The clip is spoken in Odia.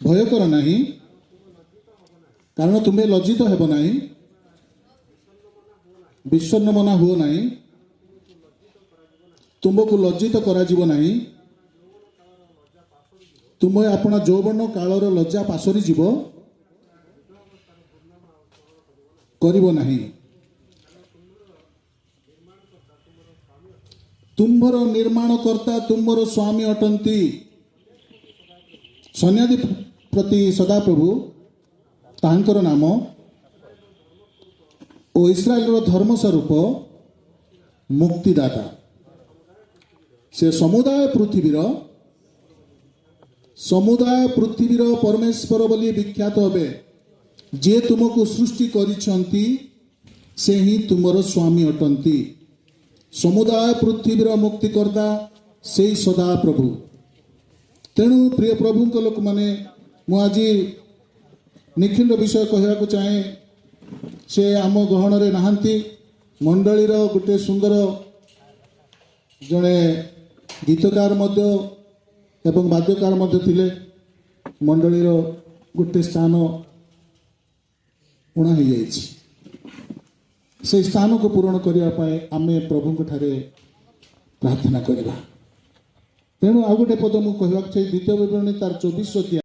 ଭୟ କର ନାହିଁ, କାରଣ ତୁମେ ଲଜ୍ଜିତ ହେବ ନାହିଁ, ବିଷଣ୍ଣ ମନା ହୁଅ ନାହିଁ, ତୁମକୁ ଲଜ୍ଜିତ କରାଯିବ ନାହିଁ, ତୁମେ ଆପଣ ଯୌବନ କାଳର ଲଜ୍ଜା ପାଶୋରି ଯିବ କରିବ ନାହିଁ। ତୁମ୍ଭର ନିର୍ମାଣକର୍ତ୍ତା ତୁମର ସ୍ୱାମୀ ଅଟନ୍ତି। ସୈନ୍ୟାଧି ପ୍ରତି ସଦାପ୍ରଭୁ ତାହାଙ୍କର ନାମ ଓ ଇସ୍ରାଏଲର ଧର୍ମ ସ୍ୱରୂପ ମୁକ୍ତିଦାତା। ସେ ସମୁଦାୟ ପୃଥିବୀର ପରମେଶ୍ୱର ବୋଲି ବିଖ୍ୟାତ ହେବେ। ଯିଏ ତୁମକୁ ସୃଷ୍ଟି କରିଛନ୍ତି ସେ ହିଁ ତୁମର ସ୍ୱାମୀ ଅଟନ୍ତି। ସମୁଦାୟ ପୃଥିବୀର ମୁକ୍ତିକର୍ତ୍ତା ସେଇ ସଦାପ୍ରଭୁ। ତେଣୁ ପ୍ରିୟ ପ୍ରଭୁଙ୍କ ଲୋକମାନେ, ମୁଁ ଆଜି ନିଖିଲର ବିଷୟ କହିବାକୁ ଚାହେଁ। ସେ ଆମ ଗହଣରେ ନାହାନ୍ତି। ମଣ୍ଡଳୀର ଗୋଟେ ସୁନ୍ଦର ଜଣେ ଗୀତକାର ମଧ୍ୟ ଏବଂ ବାଦ୍ୟକାର ମଧ୍ୟ ଥିଲେ। ମଣ୍ଡଳୀର ଗୋଟେ ସ୍ଥାନ ଉଣା ହୋଇଯାଇଛି। ସେହି ସ୍ଥାନକୁ ପୂରଣ କରିବା ପାଇଁ ଆମେ ପ୍ରଭୁଙ୍କ ଠାରେ ପ୍ରାର୍ଥନା କରିବା। ତେଣୁ ଆଉ ଗୋଟେ ପଦ ମୁଁ କହିବାକୁ ଚାହେଁ। ଦ୍ୱିତୀୟ ବିବରଣୀ ତାର 24